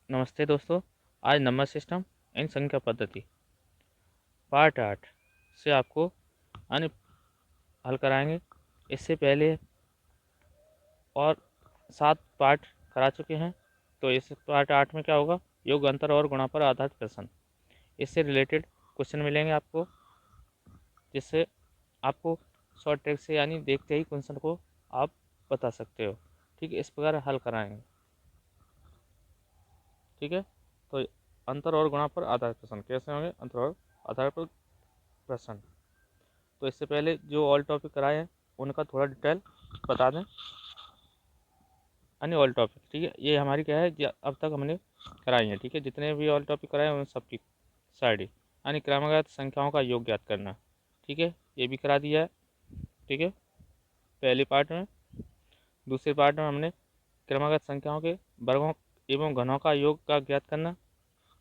नमस्ते दोस्तों। आज नंबर सिस्टम एंड संख्या पद्धति पार्ट 8 से आपको अन्य हल कराएंगे। इससे पहले और 7 पार्ट करा चुके हैं। तो इस पार्ट 8 में क्या होगा, योग अंतर और गुणा पर आधारित प्रश्न, इससे रिलेटेड क्वेश्चन मिलेंगे आपको, जिससे आपको शॉर्ट ट्रिक से यानी देखते ही क्वेश्चन को आप बता सकते हो। ठीक है, इस प्रकार हल कराएंगे। ठीक है, तो अंतर और गुणा पर आधारित प्रश्न कैसे होंगे, अंतर और आधार पर प्रश्न। तो इससे पहले जो ऑल टॉपिक कराए हैं उनका थोड़ा डिटेल बता दें। अन्य ऑल टॉपिक, ठीक है, ये हमारी क्या है, अब तक हमने कराई है। ठीक है, जितने भी ऑल टॉपिक कराए हैं उन सबकी साइड यानी क्रमागत संख्याओं का योग ज्ञात करना। ठीक है, ये भी करा दिया है। ठीक है, पहले पार्ट में। दूसरे पार्ट में हमने क्रमागत संख्याओं के वर्गों एवं घनों का योग का ज्ञात करना,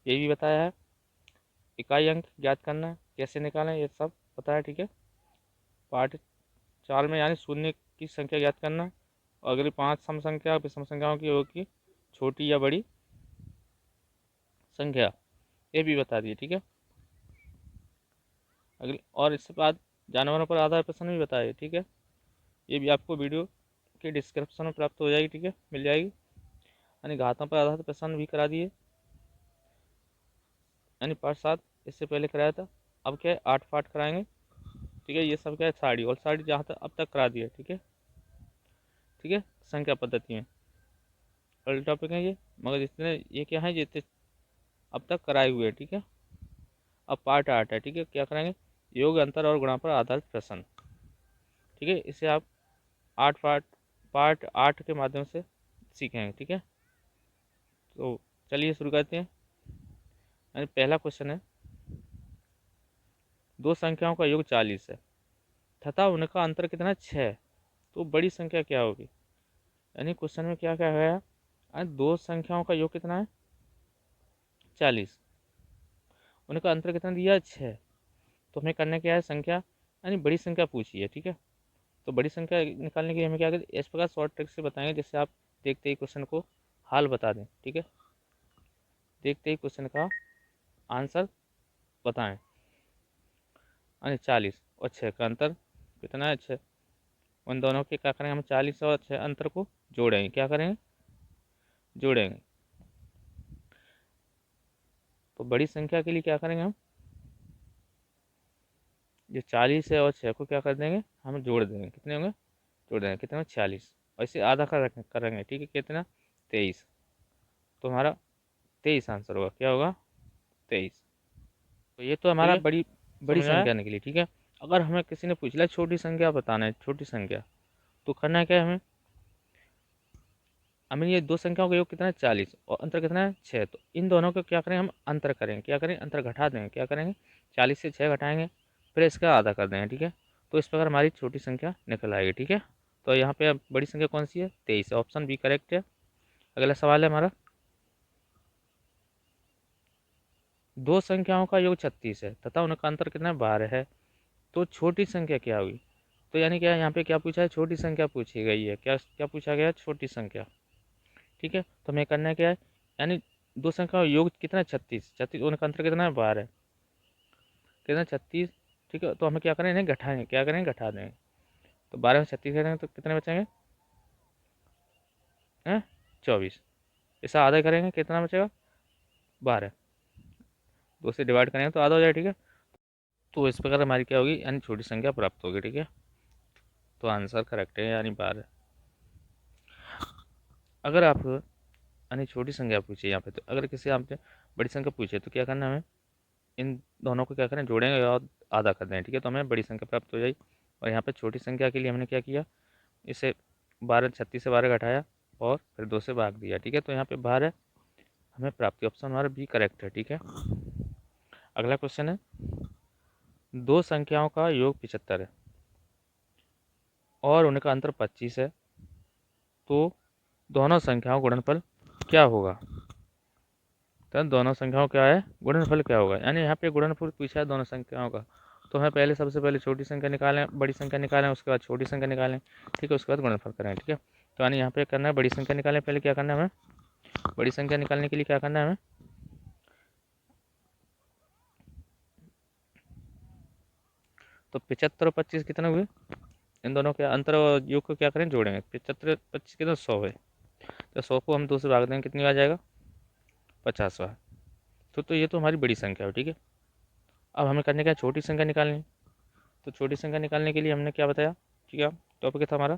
ये भी बताया है। इकाई अंक ज्ञात करना कैसे निकालें, ये सब बताया। ठीक है, पार्ट 4 में यानी शून्य की संख्या ज्ञात करना और अगली 5 सम संख्या विषम संख्याओं की योग की छोटी या बड़ी संख्या, ये भी बता दिए। ठीक है, अगली और इसके बाद जानवरों पर आधार प्रश्न भी बताए। ठीक है, ये भी आपको वीडियो के डिस्क्रिप्शन में प्राप्त हो जाएगी। ठीक है, मिल जाएगी। यानी घातों पर आधार प्रश्न भी करा दिए, यानी पार्ट 7 इससे पहले कराया था। अब क्या है, 8 पार्ट कराएंगे। ठीक है, ये सब क्या है, साड़ी और साड़ी जहाँ तक अब तक करा दिया। ठीक है, ठीक है, संख्या पद्धति में अगले टॉपिक है ये, मगर जितने ये क्या है, जितने अब तक कराए हुए हैं। ठीक है, अब पार्ट 8 है। ठीक है, क्या कराएंगे, योग अंतर और गुणा पर आधारित प्रश्न। ठीक है, इसे आप 8 पार्ट 8 के माध्यम से सीखेंगे। ठीक है, तो चलिए शुरू करते हैं। यानी पहला क्वेश्चन है, दो संख्याओं का योग 40 है तथा उनका अंतर कितना 6 है, तो बड़ी संख्या क्या होगी। यानी क्वेश्चन में क्या क्या है, यानी दो संख्याओं का योग कितना है 40, उनका अंतर कितना दिया है 6। तो हमें करना क्या है, संख्या यानी बड़ी संख्या पूछी है। ठीक है, तो बड़ी संख्या निकालने के लिए हमें क्या करें, इस प्रकार शॉर्ट ट्रिक से बताएंगे जिससे आप देखते ही क्वेश्चन को हल बता दें। ठीक है, देखते ही क्वेश्चन का आंसर बताएं। यानी 40 और 6 का अंतर कितना है 6, उन दोनों के क्या करेंगे, हम 40 और 6 अंतर को जोड़ेंगे। क्या करेंगे, जोड़ेंगे। तो बड़ी संख्या के लिए क्या करेंगे, हम जो 40 है और 6 को क्या कर देंगे, हम जोड़ देंगे। कितने होंगे, जोड़ देंगे। कितने में 46 और इसे आधा करेंगे। ठीक है, कितना 23। तो हमारा 23 आंसर होगा। क्या होगा, 23। तो ये तो ठीक हमारा है, बड़ी बड़ी समझ में आया। संख्या निकली। ठीक है, अगर हमें किसी ने पूछ लिया छोटी संख्या बताना है, छोटी संख्या, तो करना है क्या है, हमें हमें ये दो संख्याओं का योग कितना है 40 और अंतर कितना है 6। तो इन दोनों को क्या करें, हम अंतर करेंगे। क्या करें, अंतर घटा देंगे। क्या करेंगे, 40 से 6 घटाएंगे, फिर इसका आधा कर देंगे। ठीक है, तो इस प्रकार हमारी छोटी संख्या निकल आएगी। ठीक है, तो यहाँ पे अब बड़ी संख्या कौन सी है, 23, ऑप्शन बी करेक्ट है। अगला सवाल है हमारा, दो संख्याओं का योग 36 है तथा उनका अंतर कितना है 12 है, तो छोटी संख्या क्या होगी। तो यानी क्या, यहाँ पे क्या पूछा है, छोटी संख्या पूछी गई है। क्या क्या पूछा गया है, छोटी संख्या। ठीक है, तो हमें करना है क्या है, यानी दो संख्या का योग कितना है 36, 36 उनका अंतर कितना है 12, कितना 36। ठीक है, तो हमें क्या करें, इन्हें घटाएंगे। क्या करेंगे, घटा देंगे। तो 12 में 36 करेंगे तो कितने बचेंगे, हैं 24। इसे आधा करेंगे, कितना बचेगा 12, दो से डिवाइड करेंगे तो आधा हो जाएगा। ठीक है, तो इस प्रकार हमारी क्या होगी, यानी छोटी संख्या प्राप्त होगी। ठीक है, तो आंसर करेक्ट है, यानी 12। अगर आप यानी छोटी संख्या पूछिए यहाँ पे, तो अगर किसी आपने बड़ी संख्या पूछे तो क्या करना है, हमें इन दोनों को क्या करें, जोड़ेंगे और आधा कर दें। ठीक है, तो हमें बड़ी संख्या प्राप्त हो जाएगी। और यहाँ पे छोटी संख्या के लिए हमने क्या किया, इसे 12, 36 से 12 घटाया और फिर 2 से भाग दिया। ठीक है, तो यहाँ पे 12 हमें प्राप्ति, ऑप्शन हमारा बी करेक्ट है। ठीक है, अगला क्वेश्चन है, दो संख्याओं का योग 75 है और उनका अंतर 25 है, तो दोनों संख्याओं का गुणनफल क्या होगा। तो दोनों संख्याओं क्या है, गुणनफल क्या होगा। यानी यहाँ पे गुणनफल पूछा है दोनों संख्याओं का, तो हमें पहले सबसे पहले छोटी संख्या निकालें, बड़ी संख्या निकालें, उसके बाद छोटी संख्या निकालें। ठीक है, उसके बाद गुणनफल करें। ठीक है, तो यानी यहाँ पे करना है, बड़ी संख्या निकालें पहले। क्या करना है हमें, बड़ी संख्या निकालने के लिए क्या करना है हमें, तो 75 और 25 कितने हुए, इन दोनों के अंतर और योग को क्या करें, जोड़ेंगे। 75 25 कितना, 100 है, तो 100 को हम 2 से भाग देंगे, कितनी आ जाएगा, 50वां। तो ये तो हमारी बड़ी संख्या है, ठीक है। अब हमें करने का है छोटी संख्या निकालनी। तो छोटी संख्या निकालने के लिए हमने क्या बताया, ठीक है, टॉपिक था हमारा,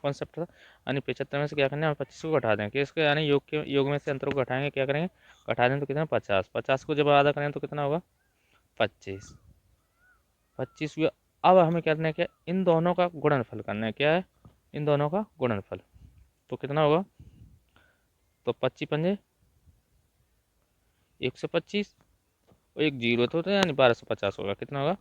कॉन्सेप्ट था, यानी 75 में से क्या करना है, 25 को घटा दें, कि इसके यानी योग में से अंतर को घटाएंगे, क्या करेंगे, घटा दें तो कितना, 50, 50 को जब आधा करें तो कितना होगा, 25, 25 हुआ। अब हमें करना है क्या, इन दोनों का गुणनफल करना है, क्या है, इन दोनों का गुणनफल, तो कितना होगा, तो 25 पंजे 125, और एक जीरो तो यानी 1250 होगा, कितना होगा,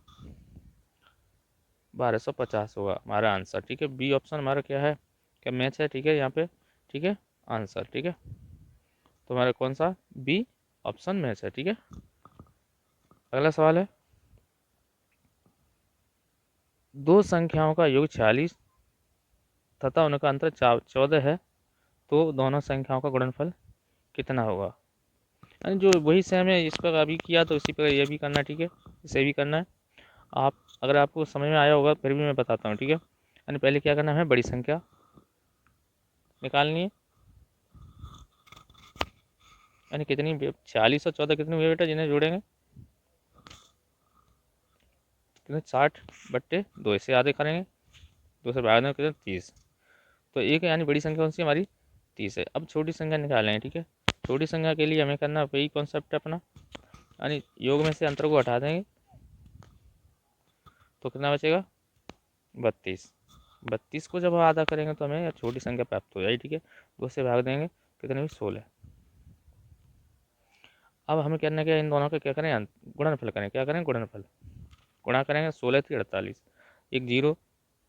1250 होगा हमारा आंसर, ठीक है। बी ऑप्शन हमारा क्या है, क्या मैच है, ठीक है, यहाँ पे, ठीक है, आंसर, ठीक है। तो हमारा कौन सा, बी ऑप्शन मैच है, ठीक है। अगला सवाल है, दो संख्याओं का योग 46 तथा उनका अंतर 14 है, तो दोनों संख्याओं का गुणनफल कितना होगा। यानी जो वही सेम है, इस पर अभी किया तो इसी पर यह भी करना है, ठीक है, इसे भी करना है। आप अगर आपको समझ में आया होगा फिर भी मैं बताता हूँ, ठीक है। यानी पहले क्या करना है, बड़ी संख्या निकालनी है, यानी कितनी, 46 और 14 कितनी हुई बेटा, जिन्हें जोड़ेंगे कितने, 60/2, इसे आधे करेंगे, 2 से भाग देंगे, कितने, 30, तो एक है, यानी बड़ी संख्या कौन सी हमारी, 30 है। अब छोटी संख्या निकालेंगे, ठीक है। छोटी संख्या के लिए हमें करना वही कॉन्सेप्ट है अपना, यानी योग में से अंतर को हटा देंगे, तो कितना बचेगा, 32, 32 को जब आधा करेंगे तो हमें छोटी संख्या प्राप्त हो जाएगी, ठीक है। 2 से भाग देंगे, कितने भी, 16। अब हमें करना क्या है, इन दोनों का क्या करें, गुणनफल करें, क्या करें, गुणनफल, गुणा करेंगे, 16 थी 48, एक जीरो,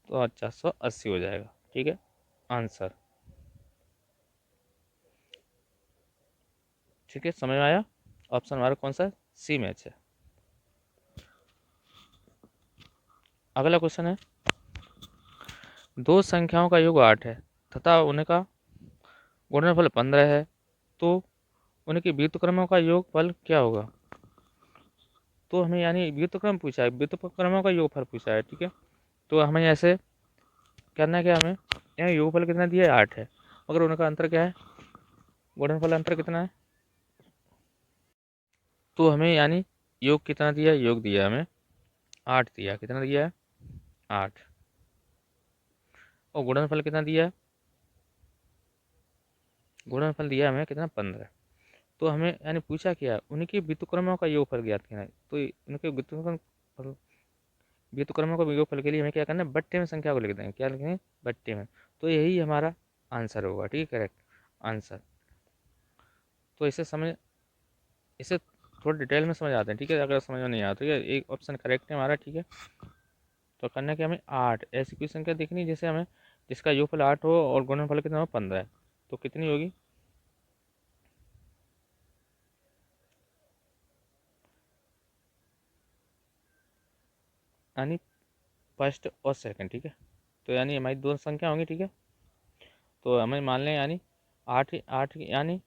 तो 480 हो जाएगा, ठीक है, आंसर, ठीक है, समझ में आया। ऑप्शन हमारा कौन सा, सी मैच है। अगला क्वेश्चन है, दो संख्याओं का योग 8 है तथा उनका गुणनफल 15 है, तो उनके व्युत्क्रमों का योगफल क्या होगा। तो हमें यानी व्युत्क्रम पूछा है, व्युत्क्रमों का योगफल पूछा है, ठीक है। तो हमें ऐसे करना है, क्या हमें यहाँ योगफल कितना दिया है, 8 है, मगर उनका अंतर क्या है, गुणनफल अंतर कितना है, तो हमें यानी योग कितना दिया है, योग दिया है हमें 8 दिया, कितना दिया है, 8, और गुणनफल कितना दिया है, गुणनफल दिया है हमें कितना, 15। तो हमें यानी पूछा क्या, उनके व्युत्क्रमों का योगफल ज्ञात करना है, तो उनके व्युत्क्रमों का योगफल के लिए हमें क्या करना है, बट्टे में संख्या को लिख देंगे, क्या लिखेंगे, बट्टे में, तो यही हमारा आंसर होगा, ठीक है, करेक्ट आंसर। तो इसे थोड़ा डिटेल में समझ आते हैं, ठीक है, अगर समझ में नहीं आता, ठीक है, एक ऑप्शन करेक्ट है हमारा, ठीक है। तो करना है कि हमें 8 ऐसी कोई संख्या देखनी है जैसे हमें जिसका योगफल 8 हो और गुणनफल कितना हो, 15 है, तो कितनी होगी, यानी फर्स्ट और सेकंड, ठीक है। तो यानी हमारी दो संख्या होंगी, ठीक है। तो हमें मान लें यानी 8 8 यानी,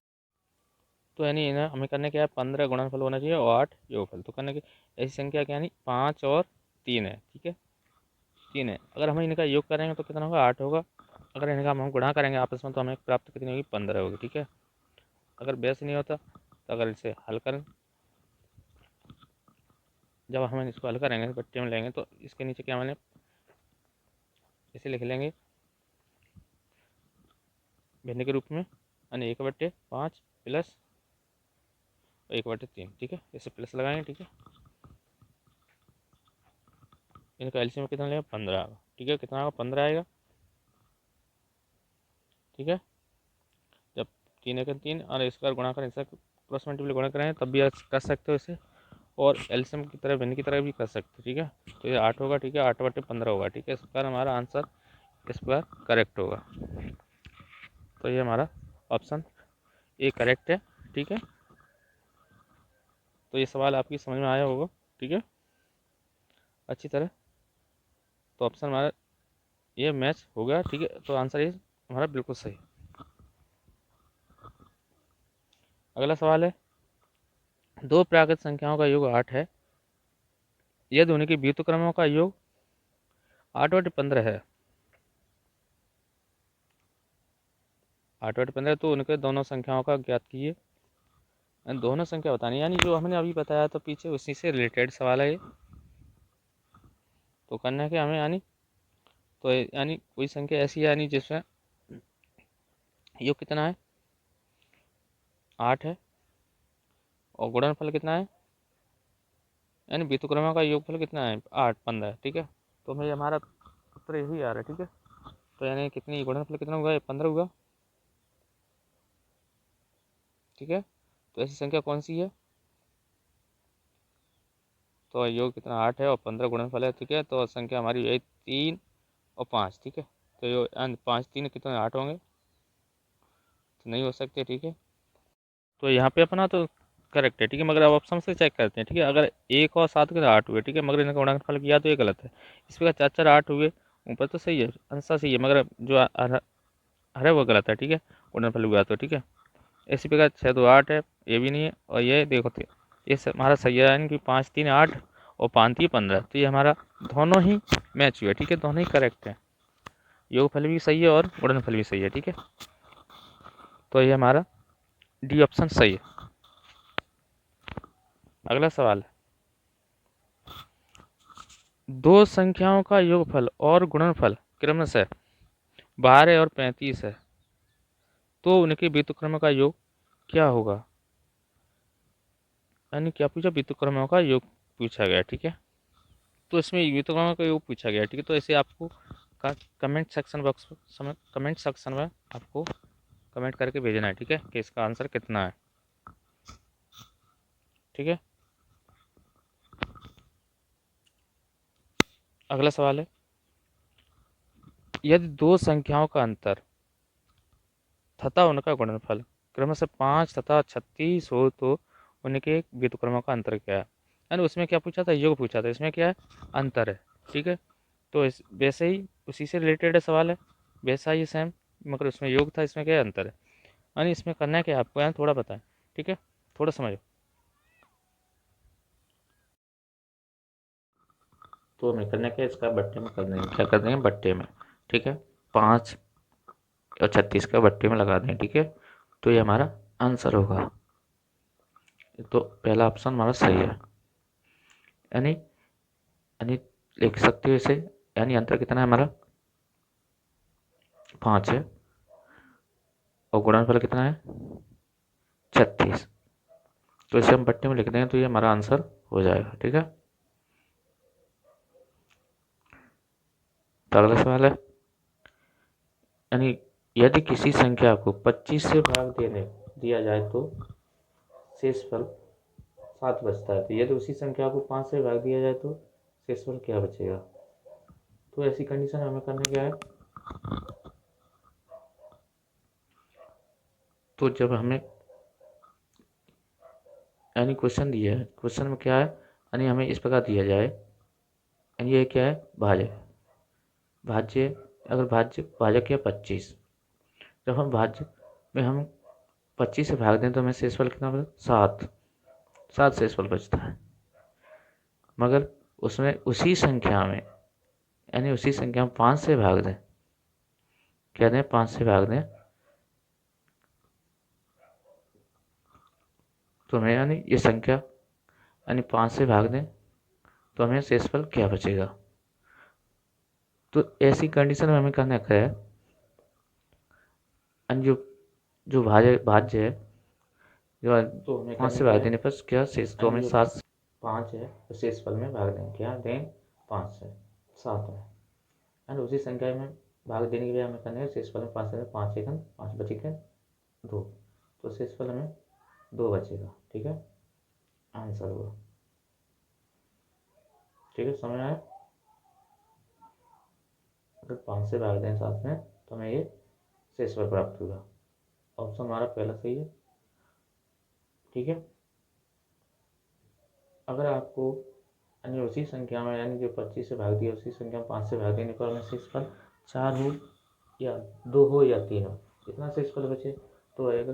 तो यानी ना हमें करने क्या है, 15 गुणनफल होना चाहिए और 8 योगफल, तो करने की ऐसी संख्या क्या, यानी 5 और 3 है, ठीक है, 3 है। अगर हम इनका योग करेंगे तो कितना होगा, 8 होगा। अगर इनका हम गुणा करेंगे आपस में तो हमें प्राप्त कितनी होगी, 15 होगी, ठीक है। अगर बेस नहीं होता तो अगर इसे हल करें, जब हम इसको हल करेंगे बट्टे में लेंगे तो इसके नीचे क्या मैंने इसे लिख लेंगे भिन्न के रूप में, यानी 1/5 प्लस 1/3, ठीक है, इसे प्लस लगाएंगे, ठीक है। इनका एलसीएम कितना लेगा, 15 आएगा, ठीक है, कितना आएगा, 15 आएगा, ठीक है। जब 3 एक 3 और इसका गुणा करें, इसका क्रॉस मल्टीप्लाई गुणा करें तब भी कर सकते हो इसे, और एलसीएम की तरह भिन्न की तरह भी कर सकते हो, ठीक है। तो ये 8 होगा, ठीक है, 8/15 होगा, ठीक है, इस प्रकार हमारा आंसर इस प्रकार करेक्ट होगा। तो ये हमारा ऑप्शन ए करेक्ट है, ठीक है। तो ये सवाल आपकी समझ में आया होगा, ठीक है, अच्छी तरह। तो ऑप्शन हमारा ये मैच हो गया, ठीक है, तो आंसर ये हमारा बिल्कुल सही। अगला सवाल है, दो प्राकृत संख्याओं का योग 8 है, यदि उनके व्युत्क्रमों का योग 8/15 है। 8/15 तो उनके दोनों संख्याओं का ज्ञात कीजिए। दोनों संख्या बतानी, यानी जो हमने अभी बताया तो पीछे उसी से रिलेटेड सवाल है ये। तो करना है कि हमें यानी कोई संख्या ऐसी है यानी जिसमें योग कितना है 8 है और गुणनफल कितना है, यानी व्युत्क्रमों का योगफल कितना है 8/15, ठीक है। तो हमें हमारा उत्तर यही आ रहा है, ठीक है। तो यानी कितनी गुणनफल कितना हुआ, 15 हुआ, ठीक है। तो ऐसी संख्या कौन सी है, तो योग कितना 8 है और 15 गुणनफल है, ठीक है। तो संख्या हमारी यही 3 और 5, ठीक है। तो यो 5 3 कितने 8 होंगे, तो नहीं हो सकते, ठीक है। तो यहाँ पे अपना तो करेक्ट है, ठीक है, मगर अब ऑप्शन से चेक करते हैं, ठीक है। अगर 1 और 7 के 8 हुए, ठीक है, मगर इनका गुणनफल किया तो ये गलत है। इस प्रकार 4 4 8 हुए, ऊपर तो सही है, आंसर सही है, मगर जो है वो गलत है, ठीक है, गुणनफल हुआ तो, ठीक है। इसी प्रकार 6 2 8 है, ये भी नहीं है, और ये देखो तो ये हमारा सही है, यानी कि 5 3 8 और 5 3 15, तो ये हमारा दोनों ही मैच हुए, ठीक है, दोनों ही करेक्ट है, योगफल भी सही है और गुणनफल भी सही है, ठीक है। तो ये हमारा डी ऑप्शन सही है। अगला सवाल, दो संख्याओं का योगफल और गुणनफल क्रमशः 12 और 35 है, तो उनके व्युत्क्रम का योग क्या होगा, यानी क्या पूछा, व्युत्क्रमों का योग पूछा गया, ठीक है। तो इसमें व्युत्क्रमों का योग पूछा गया, ठीक है। तो ऐसे आपको comment section box comment section में आपको कमेंट करके भेजना है, ठीक है, कि इसका आंसर कितना है, ठीक है। अगला सवाल है, यदि दो संख्याओं का अंतर तथा उनका गुणनफल क्रमशः 5 तथा 36 हो, तो उनके व्युत्क्रमों का अंतर क्या है, यानी उसमें क्या पूछा था, योग पूछा था, इसमें क्या है, अंतर है, ठीक है। तो इस वैसे ही उसी से रिलेटेड है सवाल है, वैसा ही सेम, मगर उसमें योग था, इसमें क्या है, अंतर है, यानी इसमें करना है कि आपको यहाँ थोड़ा बताएं, ठीक है, थोड़ा समझो। तो हमें करना क्या है, इसका बट्टे में कर देंगे, क्या कर देंगे, बट्टे में, ठीक है। 5 और 36 का बट्टे में लगा दें, ठीक है। तो ये हमारा आंसर होगा, तो पहला ऑप्शन हमारा सही है, यानी यानी लिख सकते हो इसे, यानी अंतर कितना है हमारा 5 है और गुणनफल कितना है 36, तो इसे हम बट्टे में लिख देंगे तो ये हमारा आंसर हो जाएगा, ठीक है। तो अगला सवाल है, यानी यदि किसी संख्या को 25 से भाग देने दिया जाए तो शेषफल 7 बचता है, तो यदि उसी संख्या को 5 से भाग दिया जाए तो शेषफल क्या बचेगा। तो ऐसी कंडीशन हमें करना क्या है, तो जब हमें यानी क्वेश्चन दिया है, क्वेश्चन में क्या है, यानी हमें इस प्रकार दिया जाए, यानी ये क्या है, भाज्य भाज्य, अगर भाजक है 25, जब हम भाज्य में हम 25 से भाग दें तो हमें शेषफल कितना बचता, 7 शेषफल बचता है, मगर उसमें उसी संख्या में, यानी उसी संख्या में 5 से भाग दें, क्या दें, 5 से भाग दें, तो हमें यानी ये संख्या यानी 5 से भाग दें तो हमें शेषफल क्या बचेगा। तो ऐसी कंडीशन में हमें करना क्या है, यानी जो जो भाज्य है, जो तो हमें 5 से भाग देने पर क्या शेष, तो हमें 7 5 है तो शेषफल में भाग दें, क्या दें, 5 से 7 में, यानी उसी संख्या में भाग देने के लिए हमें करना है शेषफल में 5 से 5 एकम 5 बचेगा 2, तो शेषफल हमें 2 बचेगा, ठीक है, आंसर हुआ, ठीक है, समझ आया। अगर 5 से भाग दें 7 में तो हमें ये शेषफल प्राप्त होगा, ऑप्शन हमारा पहला सही है, ठीक है। अगर आपको यानी उसी संख्या में, यानी जो 25 से भाग दिया उसी संख्या में 5 से भाग देने पर हमें शेषफल 4 हो या 2 हो या 3 हो, कितना शेषफल बचे, तो अगर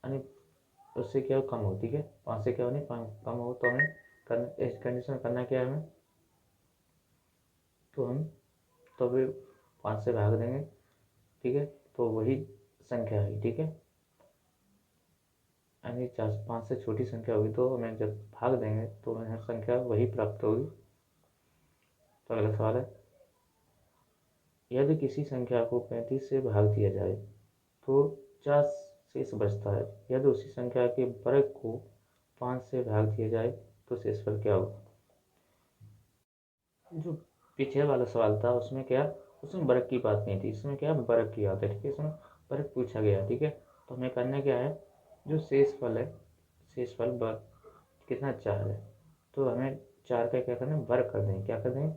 यानी उससे क्या कम हो, ठीक है, 5 से क्या हो नहीं कम हो, तो हमें करना, इस कंडीशन में करना क्या है हमें, तो हम तो भी 5 से भाग देंगे, ठीक है, तो वही संख्या है, ठीक है, यानी 5 से छोटी संख्या होगी तो हमें जब भाग देंगे तो हमें संख्या वही प्राप्त होगी। तो अगला सवाल है, यदि किसी संख्या को 35 से भाग दिया जाए तो 4 शेष बचता है, यदि उसी संख्या के वर्ग को 5 से भाग दिया जाए तो शेषफल क्या होगा। जो पीछे वाला सवाल था उसमें क्या, उसमें वर्ग की बात नहीं थी, इसमें क्या वर्ग की बात है, ठीक है, इसमें वर्ग पूछा गया, ठीक है। तो हमें करना क्या है, जो शेषफल है, शेषफल वर्ग कितना 4 है, तो हमें 4 का क्या करना है, वर्ग कर देंगे, क्या कर देंगे,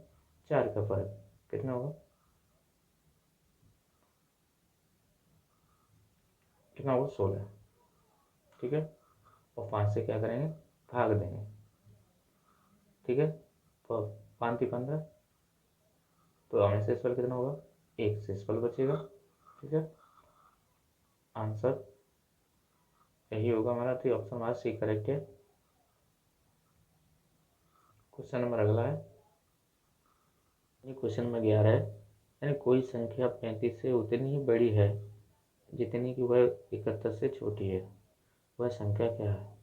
4 का वर्ग कितना होगा, कितना होगा 16, ठीक है, और 5 से क्या करेंगे, भाग देंगे, ठीक है, तो 5 × 3 = 15, तो हमें शेषफल कितना होगा, एक शेषफल बचेगा, ठीक है, आंसर यही होगा हमारा, तो ऑप्शन हमारा सी करेक्ट है। क्वेश्चन नंबर अगला है, ये क्वेश्चन नंबर 11 है, यानी कोई संख्या 35 से उतनी ही बड़ी है जितनी कि वह 71 से छोटी है, वह संख्या क्या है।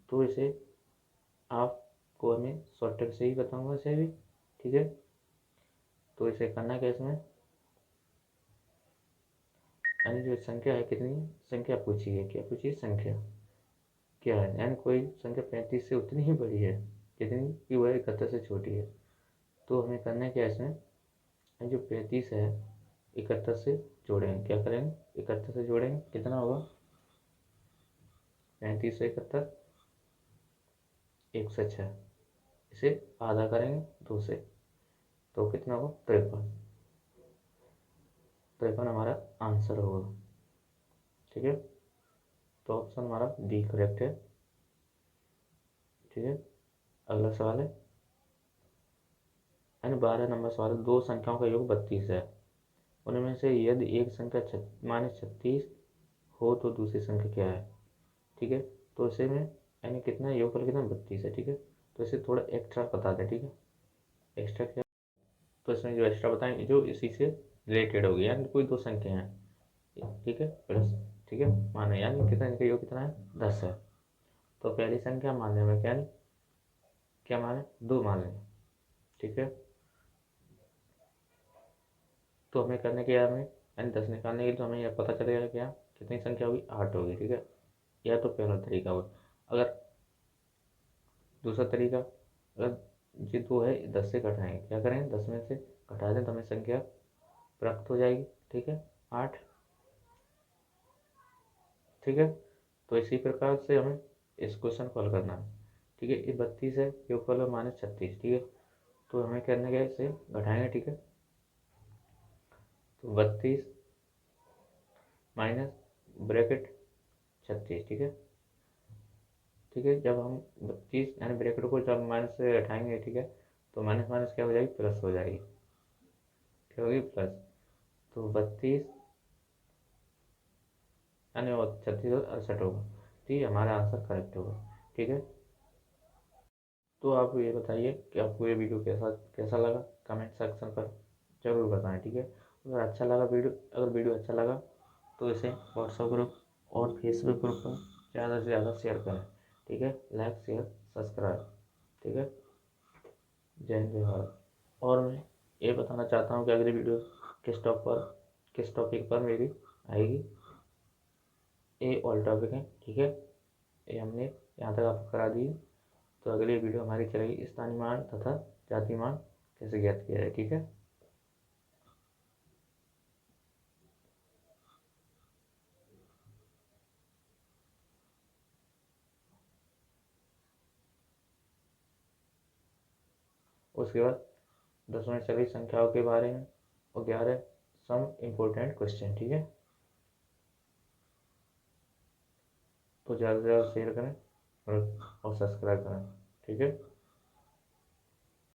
तो इसे आपको हमें शॉर्टकट से ही बताऊंगा इसे भी, ठीक है, तो इसे करना क्या, इसमें यानी जो संख्या है, कितनी संख्या पूछी है, क्या पूछी है, संख्या क्या है, यानी कोई संख्या 35 से उतनी ही बड़ी है जितनी कि वह 71 से छोटी है। तो हमें करना क्या है, इसमें जो 35 है 71 से जोड़ेंगे, क्या करेंगे, 71 से जोड़ेंगे, कितना होगा, 35 से 71 106, इसे आधा करेंगे 2 से, तो कितना होगा 53, 53 हमारा आंसर होगा, ठीक है, तो ऑप्शन हमारा डी करेक्ट है, ठीक है। अगला सवाल है, यानी 12 नंबर सवाल, दो संख्याओं का योग 32 है, उनमें से यदि एक संख्या -36 हो तो दूसरी संख्या क्या है, ठीक है, तो इसे में यानी कितना योगफल कितना 32 है, ठीक है, तो इसे थोड़ा एक्स्ट्रा बता दें, ठीक है, एक्स्ट्रा क्या, तो इसमें जो एक्स्ट्रा बताएंगे जो इसी से रिलेटेड होगी, यानी कोई दो संख्या हैं, ठीक है, प्लस, ठीक है, माने यानी कितना, इनका योग कितना है 10 है, तो पहली संख्या मान लें, क्या नहीं, क्या माने 2 मान लें, ठीक है, तो हमें करने के, हमें यानी 10 निकालने के तो हमें यह पता चलेगा क्या, कितनी संख्या होगी 8 होगी, ठीक है, यह तो पहला तरीका होगा। अगर दूसरा तरीका, अगर ये 2 है 10 से घटाएंगे, क्या करेंगे 10 में से घटा दें तो हमें संख्या प्राप्त हो जाएगी, ठीक है, 8, ठीक है, तो इसी प्रकार से हमें इस क्वेश्चन को हल करना है, ठीक है, ये 32 है, योगफल है -36, ठीक है, तो हमें करने का इसे घटाएंगे, ठीक है, तो 32 माइनस ब्रैकेट 36, ठीक है, ठीक है, जब हम 32 यानी ब्रैकेट को जब माइनस से हटाएंगे, ठीक है, तो माइनस माइनस क्या हो जाएगी, प्लस हो जाएगी, क्या होगी प्लस, तो 32 यानी 36 और 68 होगा, ठीक है, हमारा आंसर करेक्ट होगा, ठीक है। तो आप ये बताइए कि आपको ये वीडियो कैसा कैसा लगा, कमेंट सेक्शन पर ज़रूर बताएं, ठीक है, अगर अच्छा लगा वीडियो, अगर वीडियो अच्छा लगा तो इसे व्हाट्सएप ग्रुप और फेसबुक ग्रुप पर ज़्यादा से ज़्यादा शेयर करें, ठीक है, लाइक शेयर सब्सक्राइब, ठीक है, जय हिंद जय भारत। और मैं ये बताना चाहता हूँ कि अगली वीडियो किस टॉपिक पर मेरी आएगी, ये ऑल टॉपिक है, ठीक है, ये हमने यहाँ तक आपको करा दी। तो अगली वीडियो हमारी चलेगी स्थानीय मान तथा जाति मान कैसे ज्ञात किया जाए, ठीक है। उसके बाद 10 में चली संख्याओं के बारे में और 11 सम इम्पोर्टेंट क्वेश्चन, ठीक है, तो ज़्यादा से ज़्यादा शेयर करें और सब्सक्राइब करें, ठीक है।